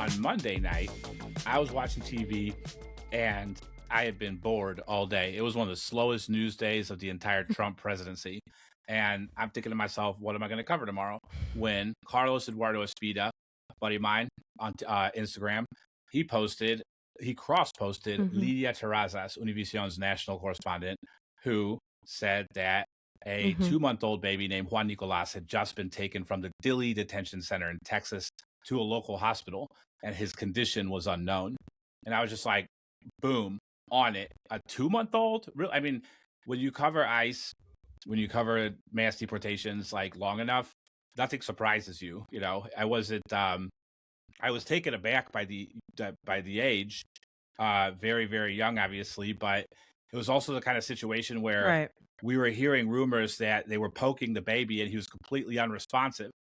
on Monday night, I was watching TV and I had been bored all day. It was one of the slowest news days of the entire Trump presidency. And I'm thinking to myself, what am I going to cover tomorrow? When Carlos Eduardo Espida, buddy of mine on Instagram, he cross-posted Lidia Terrazas, Univision's national correspondent, who said that a 2-month-old baby named Juan Nicolas had just been taken from the Dilley Detention Center in Texas to a local hospital, and his condition was unknown. And I was just like, boom, on it. A 2-month-old? Really? I mean, when you cover ICE, when you cover mass deportations like long enough, nothing surprises you. You know, I was taken aback by the age, very, very young, obviously, but it was also the kind of situation where we were hearing rumors that they were poking the baby and he was completely unresponsive.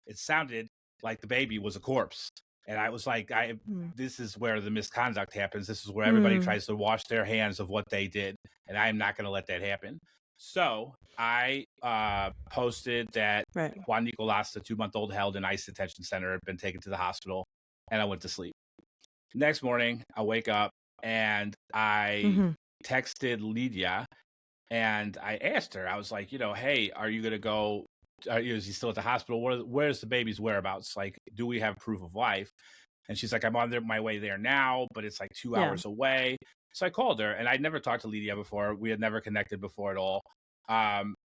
It sounded like the baby was a corpse. And I was like, this is where the misconduct happens. This is where everybody tries to wash their hands of what they did. And I am not going to let that happen. So I posted that Juan Nicolas, the 2-month-old held in ICE detention center, had been taken to the hospital, and I went to sleep. Next morning, I wake up and I texted Lydia, and I asked her, I was like, hey, are you going to go? Is he still at the hospital? Where's the baby's whereabouts? Like, do we have proof of life? And she's like, I'm on my way there now, but it's like 2 hours away. So I called her, and I'd never talked to Lydia before. We had never connected before at all.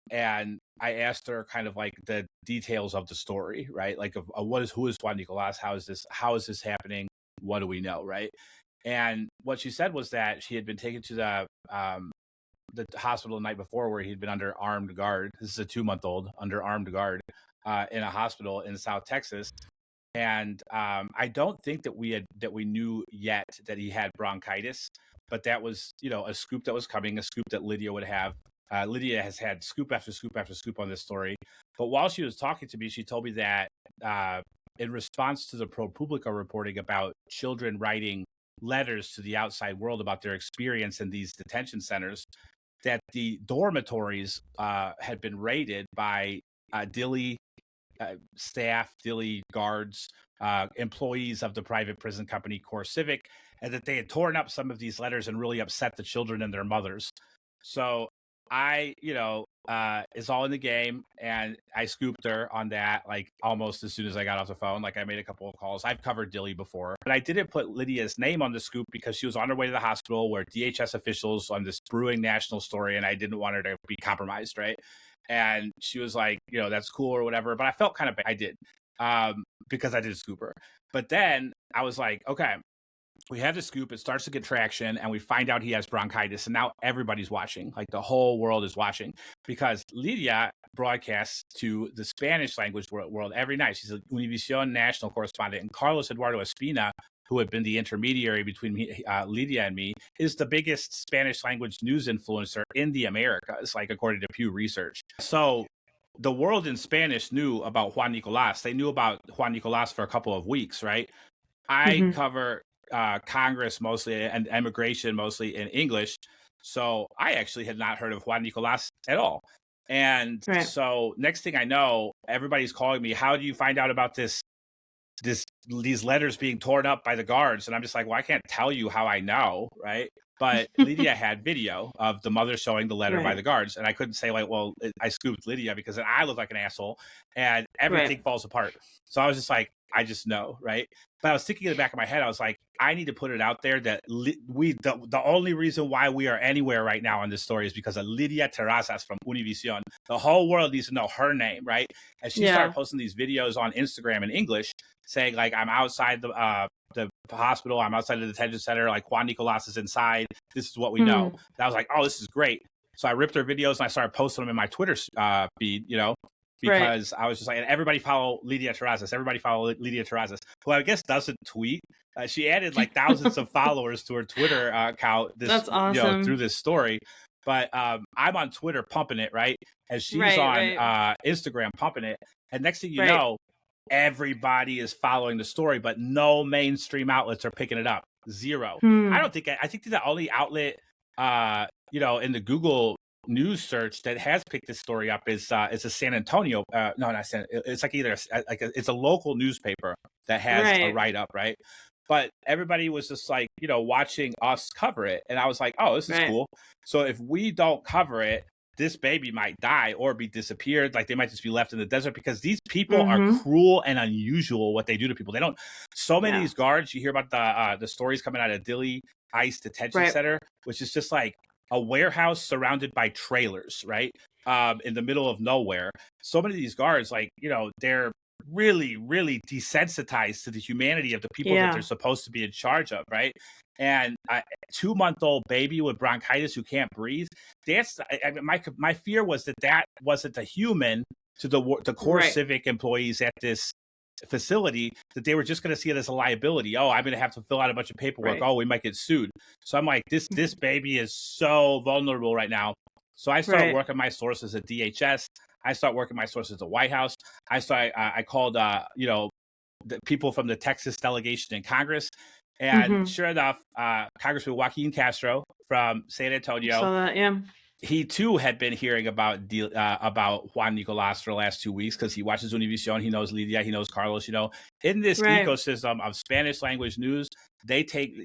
And I asked her kind of like the details of the story, right? Like who is Juan Nicolas? How is this happening? What do we know, right? And what she said was that she had been taken to the hospital the night before, where he'd been under armed guard. This is a 2-month-old under armed guard in a hospital in South Texas. And I don't think that we knew yet that he had bronchitis, but that was, a scoop that was coming, a scoop that Lydia would have. Lydia has had scoop after scoop after scoop on this story. But while she was talking to me, she told me that in response to the ProPublica reporting about children writing letters to the outside world about their experience in these detention centers, that the dormitories had been raided by Dilley staff, Dilley guards, employees of the private prison company CoreCivic, and that they had torn up some of these letters and really upset the children and their mothers. So I, it's all in the game, and I scooped her on that, like almost as soon as I got off the phone. Like I made a couple of calls. I've covered Dilley before, but I didn't put Lydia's name on the scoop because she was on her way to the hospital where DHS officials on this brewing national story, and I didn't want her to be compromised, right? And she was like, that's cool or whatever. But I felt kind of bad. I did, because I did scoop her. But then I was like, okay, we have the scoop. It starts to get traction, and we find out he has bronchitis. And now everybody's watching. Like the whole world is watching, because Lydia broadcasts to the Spanish language world every night. She's a Univision national correspondent. And Carlos Eduardo Espina, who had been the intermediary between me, Lydia and me, is the biggest Spanish language news influencer in the Americas, like according to Pew Research. So the world in Spanish knew about Juan Nicolas. They knew about Juan Nicolas for a couple of weeks, right? I cover Congress mostly and immigration mostly in English. So I actually had not heard of Juan Nicolas at all. And so next thing I know, everybody's calling me, how do you find out about these letters being torn up by the guards? And I'm just like, well, I can't tell you how I know, right? But Lydia had video of the mother showing the letter by the guards, and I couldn't say like, well, I scooped Lydia because then I look like an asshole, and everything falls apart. So I was just like, I just know, right? But I was thinking in the back of my head, I was like, I need to put it out there that the only reason why we are anywhere right now on this story is because of Lidia Terrazas from Univision. The whole world needs to know her name, right? And she started posting these videos on Instagram in English saying like, I'm outside the hospital, I'm outside the detention center, like Juan Nicolas is inside. This is what we know. And I was like, oh, this is great. So I ripped her videos and I started posting them in my Twitter feed, because I was just like, and everybody follow Lidia Terrazas. Everybody follow Lidia Terrazas, who I guess doesn't tweet. She added like thousands of followers to her Twitter account. That's awesome. Through this story. But I'm on Twitter pumping it, right? And she's on Instagram pumping it. And next thing you know, everybody is following the story, but no mainstream outlets are picking it up. Zero. I think the only outlet, in the Google news search that has picked this story up is it's a San Antonio. No, not San. It's like either it's a local newspaper that has a Right. write up, right? But everybody was just like, watching us cover it, and I was like, oh, this is Right. cool. So if we don't cover it, this baby might die or be disappeared. Like they might just be left in the desert, because these people are cruel and unusual what they do to people. They don't. So many of these guards, you hear about the stories coming out of Dilley ICE detention center, which is just like a warehouse surrounded by trailers, right? In the middle of nowhere. So many of these guards, like, they're really, really desensitized to the humanity of the people that they're supposed to be in charge of, right? And a 2-month-old baby with bronchitis who can't breathe. That's my fear was that wasn't a human to the core civic employees at this facility, that they were just going to see it as a liability. Oh, I'm going to have to fill out a bunch of paperwork. Oh, we might get sued. So I'm like, this baby is so vulnerable right now. So I started working my sources at DHS. I start working my sources at the White House. I called the people from the Texas delegation in Congress. And sure enough, Congressman Joaquin Castro from San Antonio, saw that, he too had been hearing about Juan Nicolas for the last 2 weeks, because he watches Univision. He knows Lydia. He knows Carlos. In this ecosystem of Spanish language news, they take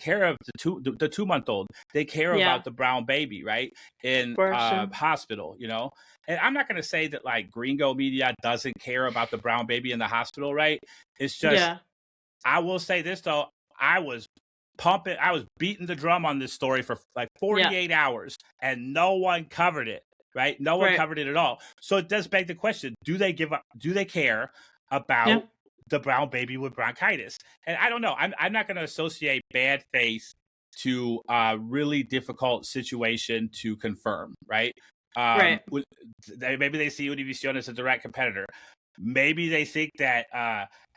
care of the 2-month-old. They care about the brown baby, right, in hospital. And I'm not going to say that like gringo media doesn't care about the brown baby in the hospital, right? It's just I will say this though. I was beating the drum on this story for like 48 hours, and no one covered it, right? No one covered it at all. So it does beg the question, do they care about the brown baby with bronchitis? And I don't know. I'm not going to associate bad faith to a really difficult situation to confirm, right? Maybe they see Univision as a direct competitor. Maybe they think that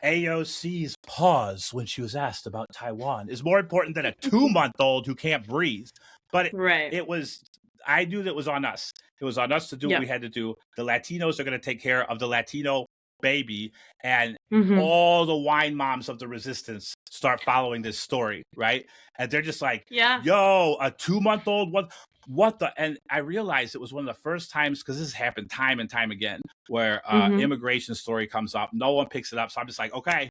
AOC's pause when she was asked about Taiwan is more important than a 2-month-old who can't breathe. But I knew that it was on us. It was on us to do what we had to do. The Latinos are going to take care of the Latino baby, and all the wine moms of the resistance start following this story, right? And they're just like, yo, a 2-month-old, what the? And I realized it was one of the first times, because this has happened time and time again, where immigration story comes up. No one picks it up. So I'm just like, okay,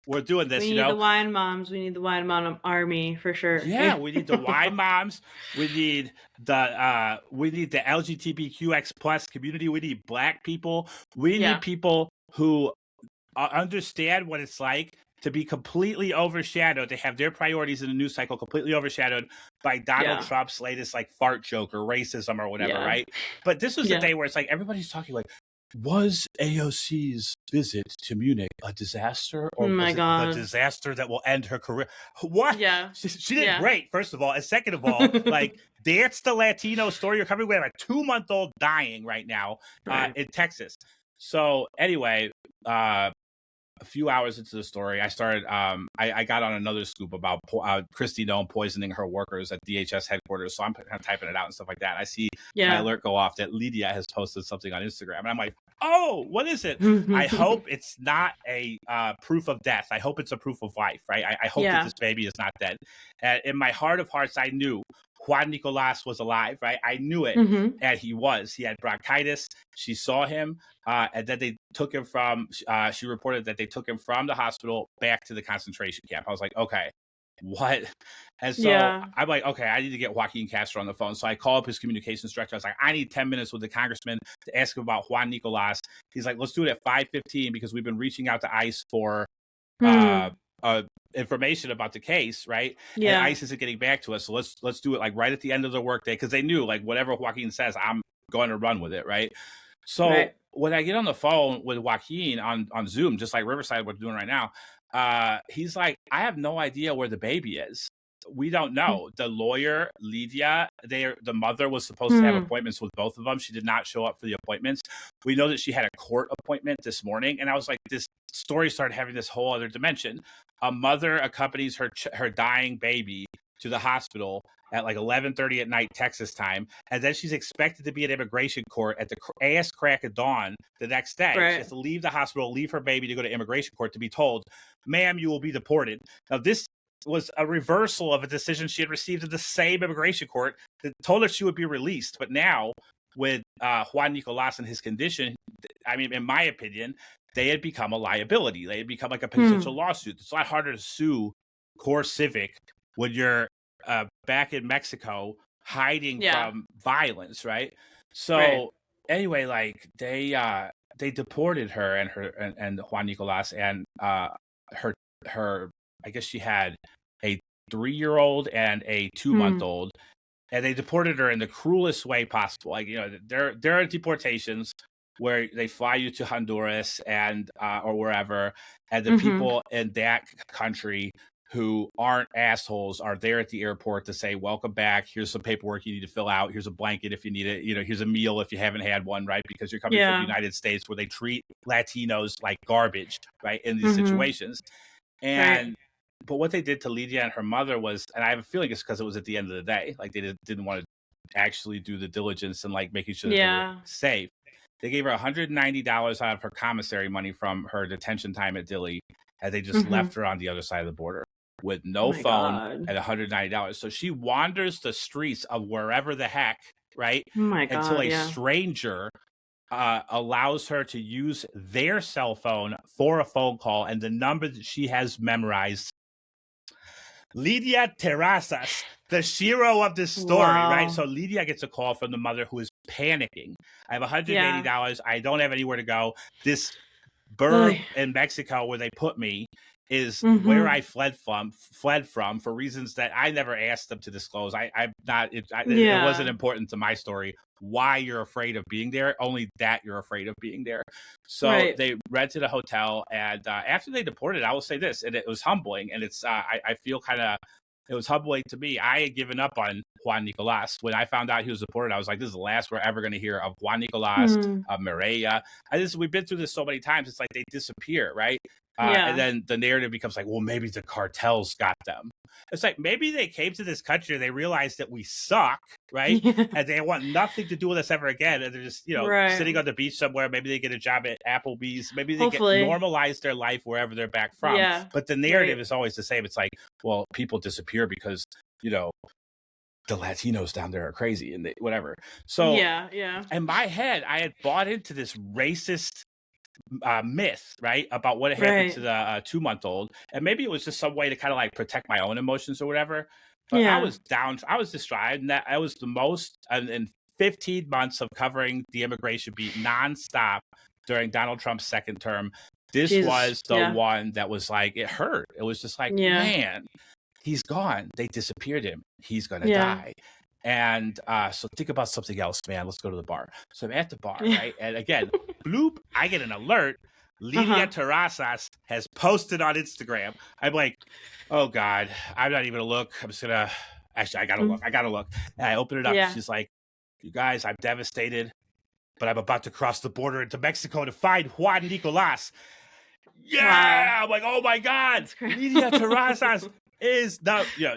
we're doing this. We need the wine moms. We need the wine mom army for sure. Yeah, we need the wine moms. We need the LGBTQX plus community. We need Black people. We need people who understand what it's like to be completely overshadowed, to have their priorities in the news cycle completely overshadowed by Donald Trump's latest like fart joke or racism or whatever, right? But this was the day where it's like everybody's talking like, was AOC's visit to Munich a disaster, or was it the disaster that will end her career? What? Yeah. She did great, first of all. And second of all, like, that's the Latino story you're covering. We have a 2-month-old dying right now in Texas. So anyway, a few hours into the story, I started. I got on another scoop about Kristi Noem poisoning her workers at DHS headquarters. So I'm kind of typing it out and stuff like that. I see my alert go off that Lydia has posted something on Instagram, and I'm like, oh, what is it? I hope it's not a proof of death. I hope it's a proof of life, right? I hope that this baby is not dead. And in my heart of hearts, I knew Juan Nicolas was alive, right? I knew it, and he was. He had bronchitis. She saw him, and then they took him from. She reported that they took him from the hospital back to the concentration camp. I was like, okay, what? And so I'm like, okay, I need to get Joaquin Castro on the phone. So I call up his communications director. I was like, I need 10 minutes with the congressman to ask him about Juan Nicolas. He's like, let's do it at 5:15 because we've been reaching out to ICE for information about the case, right? And ICE isn't getting back to us. So let's do it like right at the end of the workday, because they knew like whatever Joaquin says, I'm going to run with it, right? So when I get on the phone with Joaquin on Zoom, just like Riverside we're doing right now, he's like, I have no idea where the baby is. We don't know. The lawyer, Lydia, the mother was supposed to have appointments with both of them. She did not show up for the appointments. We know that she had a court appointment this morning. And I was like, this story started having this whole other dimension. A mother accompanies her dying baby to the hospital at like 11:30 at night, Texas time. And then she's expected to be at immigration court at the ass crack of dawn the next day. She has to leave the hospital, leave her baby to go to immigration court to be told, ma'am, you will be deported. Now, this was a reversal of a decision she had received at the same immigration court that told her she would be released. But now, with Juan Nicolas and his condition, I mean, in my opinion, they had become a liability. They had become like a potential lawsuit. It's a lot harder to sue Core Civic when you're back in Mexico hiding from violence, right? So anyway, like they deported her and Juan Nicolas and her I guess she had a 3-year-old and a 2-month-old, and they deported her in the cruelest way possible. Like, you know, there are deportations where they fly you to Honduras and or wherever, and the people in that country who aren't assholes are there at the airport to say, welcome back. Here's some paperwork you need to fill out. Here's a blanket if you need it. You know, here's a meal if you haven't had one, right? Because you're coming from the United States, where they treat Latinos like garbage, right? In these situations. And but what they did to Lydia and her mother was, and I have a feeling it's because it was at the end of the day, like they didn't want to actually do the diligence and like making sure that they were safe. They gave her $190 out of her commissary money from her detention time at Dili, and they just left her on the other side of the border with no phone and $190. So she wanders the streets of wherever the heck, right? Until a stranger allows her to use their cell phone for a phone call, and the number that she has memorized. Lydia Terrazas, the hero of this story, right? So Lydia gets a call from the mother who is panicking. I have $180. I don't have anywhere to go. This burg in Mexico where they put me is where I fled from for reasons that I never asked them to disclose. It wasn't important to my story why you're afraid of being there, only that you're afraid of being there. So they rented a hotel, and after they deported, I will say this, and it was humbling, and it's I feel kind of, it was humbling to me. I had given up on Juan Nicolas. When I found out he was deported, I was like, this is the last we're ever going to hear of Juan Nicolas, of Mireya. We've been through this so many times. It's like they disappear, right? And then the narrative becomes like, well, maybe the cartels got them. It's like, maybe they came to this country and they realized that we suck, right? And they want nothing to do with us ever again. And they're just, sitting on the beach somewhere. Maybe they get a job at Applebee's. Maybe they normalize their life wherever they're back from. But the narrative is always the same. It's like, well, people disappear because, the Latinos down there are crazy and whatever. So in my head, I had bought into this racist myth, right, about what had happened to the 2-month-old, and maybe it was just some way to kind of like protect my own emotions or whatever. But I was distraught, and that I was the most in 15 months of covering the immigration beat nonstop during Donald Trump's second term. This was the one that was like, it hurt. It was just like, man, he's gone. They disappeared him. He's gonna die. And so think about something else, man. Let's go to the bar. So I'm at the bar, right? And again, bloop, I get an alert. Lydia Terrazas has posted on Instagram. I'm like, oh God, I'm not even gonna look. I'm just gonna, actually, I gotta look. And I open it up. And she's like, you guys, I'm devastated, but I'm about to cross the border into Mexico to find Juan Nicolas. I'm like, oh my God, Lydia Terrazas is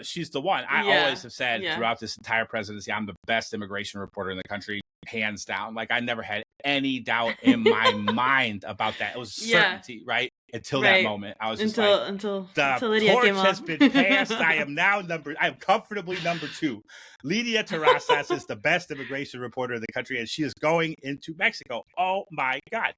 she's the one. I always have said throughout this entire presidency, I'm the best immigration reporter in the country, hands down. Like, I never had any doubt in my mind about that. It was certainty, right? Until that moment, I was just until Lydia torch has been passed. I'm comfortably number 2. Lydia Terrazas is the best immigration reporter in the country, and she is going into Mexico. Oh my God.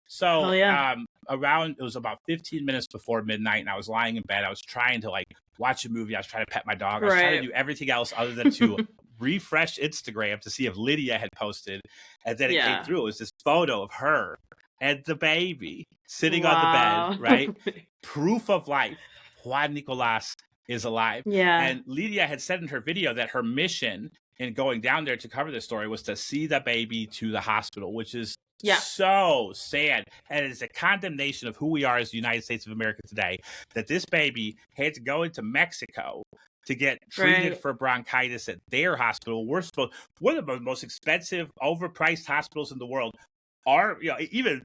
So it was about 15 minutes before midnight, and I was lying in bed. I was trying to like watch a movie. I was trying to pet my dog. I was trying to do everything else other than to refresh Instagram to see if Lydia had posted. And then it came through. It was this photo of her and the baby sitting on the bed, right? Proof of life. Juan Nicolas is alive. And Lydia had said in her video that her mission in going down there to cover this story was to see the baby to the hospital, which is so sad. And it is a condemnation of who we are as the United States of America today, that this baby had to go into Mexico to get treated for bronchitis at their hospital. One of the most expensive, overpriced hospitals in the world. Even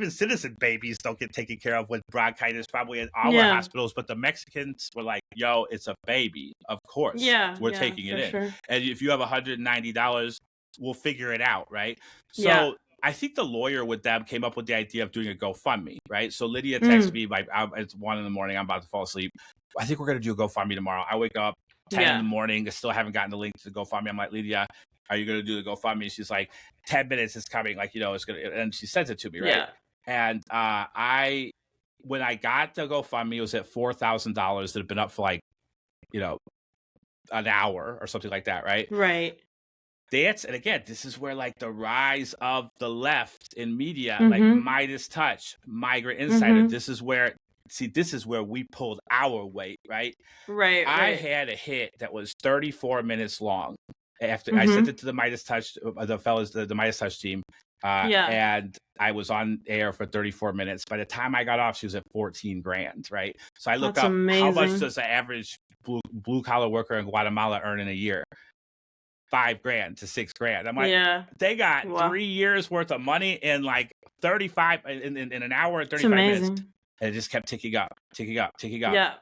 citizen babies don't get taken care of with bronchitis, probably at our hospitals. But the Mexicans were like, "Yo, it's a baby. Of course, we're taking it in. Sure. And if you have $190, we'll figure it out, right?" So I think the lawyer with them came up with the idea of doing a GoFundMe, right? So Lydia texts me, it's 1 a.m. I'm about to fall asleep. I think we're going to do a GoFundMe tomorrow. I wake up 10 a.m. I still haven't gotten the link to the GoFundMe. I'm like, Lydia, are you going to do the GoFundMe? She's like, 10 minutes is coming. Like, it's going to, and she sends it to me, right? Yeah. And when I got the GoFundMe, it was at $4,000 that had been up for like, an hour or something like that, right? Right. And again, this is where like the rise of the left in media, like Midas Touch, Migrant Insider. This is where we pulled our weight, right? Right. I had a hit that was 34 minutes long. After I sent it to the Midas Touch, the fellas, the Midas Touch team, and I was on air for 34 minutes. By the time I got off, she was at 14 grand, right? So I looked up how much does the average blue collar worker in Guatemala earn in a year? $5,000 to $6,000. I'm like, they got 3 years worth of money in like 35 in an hour and 35 minutes, and it just kept ticking up. Yeah.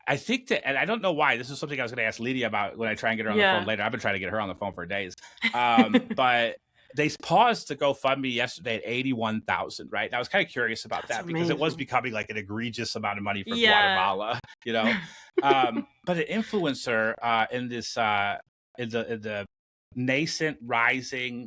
I think that, and I don't know why. This is something I was going to ask Lydia about when I try and get her on the phone later. I've been trying to get her on the phone for days, but they paused the GoFundMe yesterday at 81,000. Right? And I was kind of curious about that because it was becoming like an egregious amount of money for Guatemala. But an influencer in this. In the nascent rising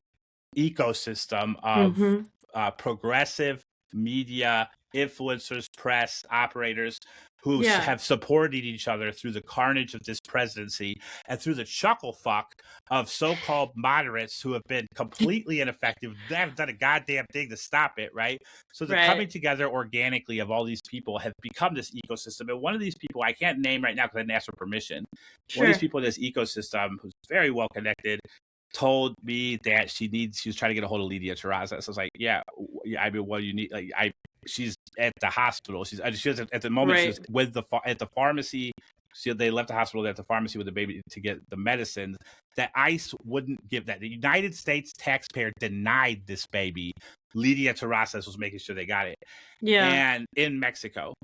ecosystem of progressive media influencers, press operators who have supported each other through the carnage of this presidency and through the chuckle fuck of so-called moderates who have been completely ineffective. They haven't done a goddamn thing to stop it, right? So the coming together organically of all these people have become this ecosystem. And one of these people, I can't name right now because I didn't ask for permission. One of these people in this ecosystem who's very well connected told me that she was trying to get a hold of Lydia Terraza. So I was like, I mean, what do you need? Like, she's at the hospital. She was at the moment she was with at the pharmacy. They left the hospital at the pharmacy with the baby to get the medicine that ICE wouldn't give that. The United States taxpayer denied this baby. Lydia Terrazas was making sure they got it. Yeah. And in Mexico.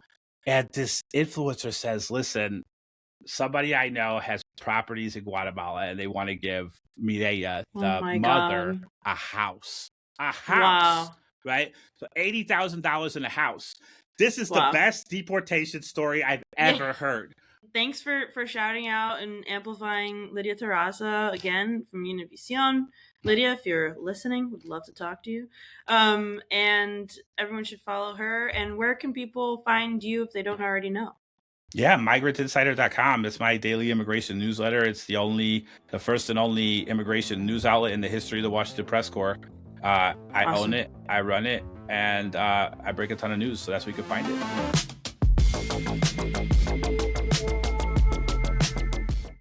And this influencer says, listen, somebody I know has properties in Guatemala and they want to give Mireya, the mother, a house. Wow. Right? So $80,000 in a house. This is the best deportation story I've ever heard. Thanks for shouting out and amplifying Lydia Terraza again from Univision. Lydia, if you're listening, would love to talk to you. And everyone should follow her. And where can people find you if they don't already know? Yeah, migrantinsider.com. It's my daily immigration newsletter. It's the first and only immigration news outlet in the history of the Washington Press Corps. I own it, I run it, and I break a ton of news, so that's where you can find it.